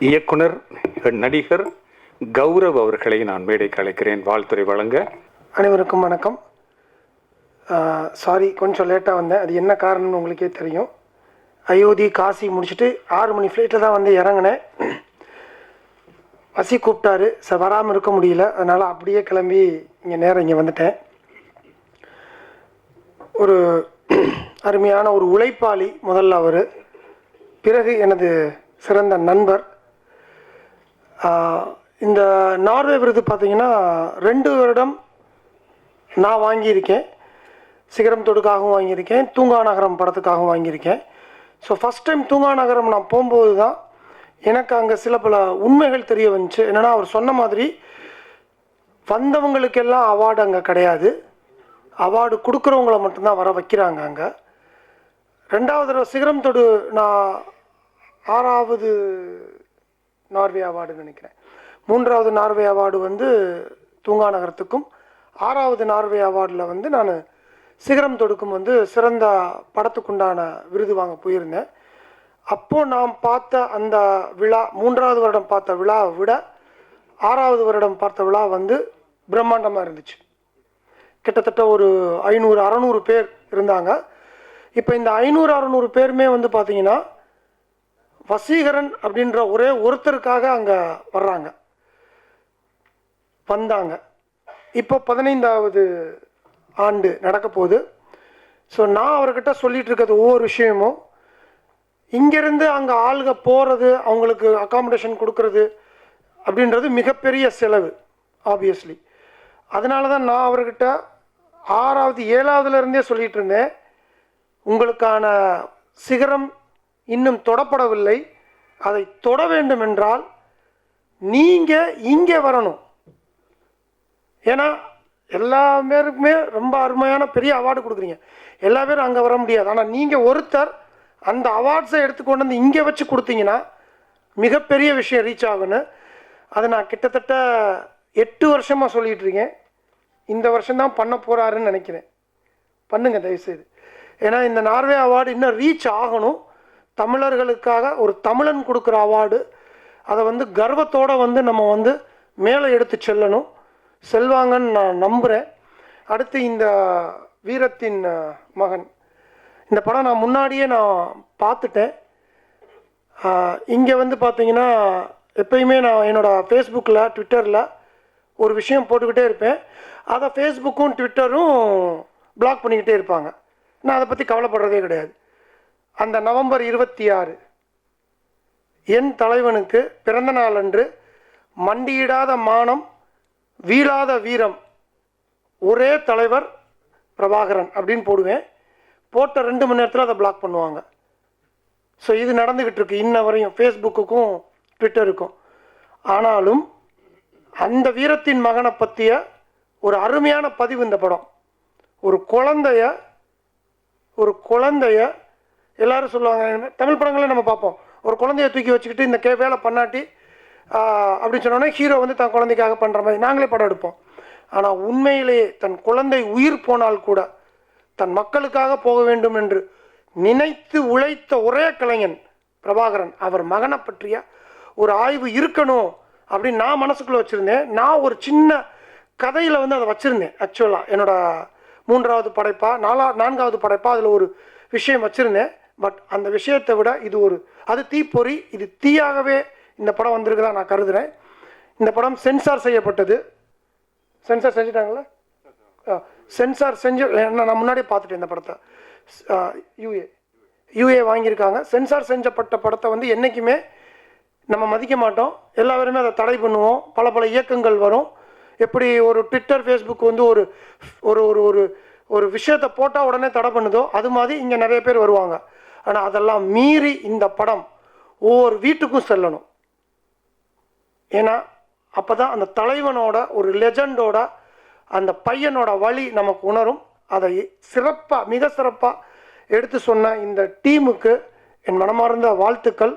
இயக்குனர் நடிகர் கௌரவ் அவர்களை நான் மேடைக்கு அழைக்கிறேன். வாழ்த்துறை வழங்க. அனைவருக்கும் வணக்கம். சாரி, கொஞ்சம் லேட்டாக வந்தேன். அது என்ன காரணம்னு உங்களுக்கே தெரியும். அயோத்தி காசி முடிச்சுட்டு 6 மணி ஃப்ளைட்டில் தான் வந்து இறங்கினேன். வசி கூப்பிட்டாரு, வராமல் இருக்க முடியல. அதனால் அப்படியே கிளம்பி இங்கே வந்துட்டேன். ஒரு அருமையான ஒரு உழைப்பாளி முதல்ல அவர், பிறகு எனது சிறந்த நண்பர். இந்த நார்வே விருது பார்த்திங்கன்னா 2 வருடம் நான் வாங்கியிருக்கேன். சிகரம் தொடுக்காகவும் வாங்கியிருக்கேன், தூங்கா நகரம் படத்துக்காகவும் வாங்கியிருக்கேன். ஸோ ஃபஸ்ட் டைம் தூங்கா நகரம் நான் போகும்போது தான் எனக்கு அங்கே சில பல உண்மைகள் தெரிய வந்துச்சு. என்னென்னா, அவர் சொன்ன மாதிரி வந்தவங்களுக்கெல்லாம் அவார்டு அங்கே கிடையாது, அவார்டு கொடுக்குறவங்கள மட்டும்தான் வர வைக்கிறாங்க அங்கே. 2வது தடவை சிகரம் தொடு நான் 6வது நார்வே அவார்டுன்னு நினைக்கிறேன். 3வது நார்வே அவார்டு வந்து தூங்கா நகரத்துக்கும், 6வது நார்வே அவார்டில் வந்து நான் சிகரம் தொடுக்கும் வந்து சிறந்த படத்துக்குண்டான விருது வாங்க போயிருந்தேன். அப்போது நான் பார்த்த அந்த விழா, 3வது வருடம் பார்த்த விழாவை விட 6வது வருடம் பார்த்த விழா வந்து பிரம்மாண்டமாக இருந்துச்சு. கிட்டத்தட்ட ஒரு 500-600 பேர் இருந்தாங்க. இப்போ இந்த 500-600 பேருமே வந்து பார்த்திங்கன்னா வசீகரன் அப்படின்ற ஒரே ஒருத்தருக்காக அங்கே வந்தாங்க. இப்போ 15வது ஆண்டு நடக்க போகுது. ஸோ நான் அவர்கிட்ட சொல்லிகிட்டு இருக்கிறது ஒவ்வொரு விஷயமும், இங்கேருந்து அங்கே ஆளுக போகிறது, அவங்களுக்கு அக்காமடேஷன் கொடுக்கறது அப்படின்றது மிகப்பெரிய செலவு ஆப்வியஸ்லி. அதனால தான் நான் அவர்கிட்ட 6வது 7வதுலேருந்தே சொல்லிகிட்டு இருந்தேன், உங்களுக்கான சிகரம் இன்னும் தொடப்படவில்லை, அதை தொட வேண்டும் என்றால் நீங்கள் இங்கே வரணும். ஏன்னா எல்லா பேருக்குமே ரொம்ப அருமையான பெரிய அவார்டு கொடுக்குறீங்க, எல்லா பேரும் அங்கே வர முடியாது. ஆனால் நீங்கள் ஒருத்தர் அந்த அவார்ட்ஸை எடுத்துக்கொண்டு வந்து இங்கே வச்சு கொடுத்தீங்கன்னா மிகப்பெரிய விஷயம் ரீச் ஆகுன்னு. அதை நான் கிட்டத்தட்ட 8 வருஷமாக சொல்லிகிட்டு இருக்கேன். இந்த வருஷம்தான் பண்ண போகிறாருன்னு நினைக்கிறேன். பண்ணுங்கள் தயவுசெய்து. ஏன்னா இந்த நார்வே அவார்டு இன்னும் ரீச் ஆகணும். தமிழர்களுக்காக ஒரு தமிழன் கொடுக்குற அவார்டு, அதை வந்து கர்வத்தோடு வந்து நம்ம வந்து மேலே எடுத்து செல்வாங்கன்னு நான் நம்புகிறேன். அடுத்து இந்த வீரத்தின் மகன், இந்த படம் நான் முன்னாடியே நான் பார்த்துட்டேன். இங்கே வந்து பார்த்திங்கன்னா எப்பயுமே நான் என்னோடய ஃபேஸ்புக்கில் ட்விட்டரில் ஒரு விஷயம் போட்டுக்கிட்டே இருப்பேன். அதை ஃபேஸ்புக்கும் ட்விட்டரும் பிளாக் பண்ணிக்கிட்டே இருப்பாங்க. நான் அதை பற்றி கவலைப்படுறதே கிடையாது. அந்த நவம்பர் 26 என் தலைவனுக்கு பிறந்த நாள் அன்று மண்டியிடாத மானம், வீழாத வீரம், ஒரே தலைவர் பிரபாகரன் அப்படின்னு போடுவேன். போட்ட 2 மணி நேரத்தில் அதை பிளாக் பண்ணுவாங்க. ஸோ இது நடந்துக்கிட்டு இருக்கு இன்ன வரையும் ஃபேஸ்புக்குக்கும் ட்விட்டருக்கும். ஆனாலும் அந்த வீரத்தின் மகனை பற்றிய ஒரு அருமையான பதிவு இந்த படம். ஒரு குழந்தைய எல்லோரும் சொல்லுவாங்க, தமிழ் படங்களே நம்ம பார்ப்போம், ஒரு குழந்தைய தூக்கி வச்சுக்கிட்டு இந்த வேலை பண்ணாட்டி அப்படின்னு சொன்னோன்னே ஹீரோ வந்து தன் குழந்தைக்காக பண்ணுற மாதிரி நாங்களே படம் எடுப்போம். ஆனால் உண்மையிலேயே தன் குழந்தை உயிர் போனால் கூட தன் மக்களுக்காக போக வேண்டும் என்று நினைத்து உழைத்த ஒரே கலைஞன் பிரபாகரன். அவர் மகனை பற்றிய ஒரு ஆய்வு இருக்கணும் அப்படின்னு நான் மனசுக்குள்ளே வச்சுருந்தேன். நான் ஒரு சின்ன கதையில் வந்து அதை வச்சுருந்தேன். ஆக்சுவலாக என்னோடய 3வது படைப்பா 4வது படைப்பா அதில் ஒரு விஷயம் வச்சுருந்தேன். பட் அந்த விஷயத்தை விட அது தீப்பொறி, இது தீயாகவே இந்த படம் வந்திருக்குதான் நான் கருதுகிறேன். இந்த படம் சென்சார் செய்யப்பட்டது. சென்சார் செஞ்சுட்டாங்களா? சென்சார் நான் முன்னாடியே பார்த்துட்டேன் இந்த படத்தை. யூஏ வாங்கியிருக்காங்க. சென்சார் செஞ்சப்பட்ட படத்தை வந்து என்றைக்குமே நம்ம மதிக்க மாட்டோம், எல்லா பேருமே அதை தடை பண்ணுவோம். பல இயக்கங்கள் வரும். எப்படி ஒரு ட்விட்டர் ஃபேஸ்புக் வந்து ஒரு ஒரு ஒரு விஷயத்தை போட்டால் உடனே தடை பண்ணுதோ, அது மாதிரி இங்கே நிறைய பேர் வருவாங்க. ஆனால் அதெல்லாம் மீறி இந்த படம் ஒவ்வொரு வீட்டுக்கும் செல்லணும். ஏன்னா அப்போ தான் அந்த தலைவனோட ஒரு லெஜண்டோட அந்த பையனோட வழி நமக்கு உணரும். அதை மிக சிறப்பாக எடுத்து சொன்ன இந்த டீமுக்கு என் மனமார்ந்த வாழ்த்துக்கள்.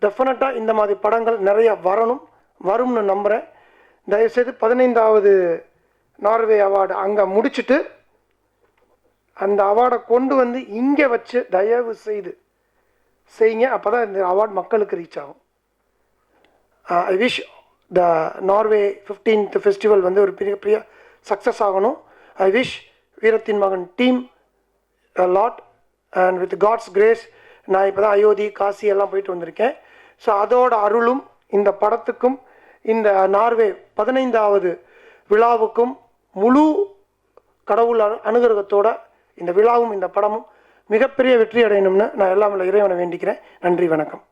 டெஃபினட்டாக இந்த மாதிரி படங்கள் நிறைய வரும்னு நம்புகிறேன். தயவுசெய்து 15வது நார்வே அவார்டு அங்கே முடிச்சுட்டு அந்த அவார்டை கொண்டு வந்து இங்கே வச்சு தயவு செய்து செய்யுங்க. அப்போ தான் இந்த அவார்டு மக்களுக்கு ரீச் ஆகும். I wish the Norway 15th festival வந்து ஒரு பெரிய சக்ஸஸ் ஆகணும். ஐ விஷ் வீரத்தின் மகன் team lot and with God's grace. நான் இப்போ தான் அயோத்தி காசி எல்லாம் போயிட்டு வந்திருக்கேன். ஸோ அதோட அருளும் இந்த படத்துக்கும் இந்த நார்வே 15வது விழாவுக்கும் முழு கடவுள் அனுகிரகத்தோட இந்த விழாவும் இந்த படமும் மிகப்பெரிய வெற்றி அடையணும்னு நான் எல்லாம் இறைவனை வேண்டிக்கிறேன். நன்றி, வணக்கம்.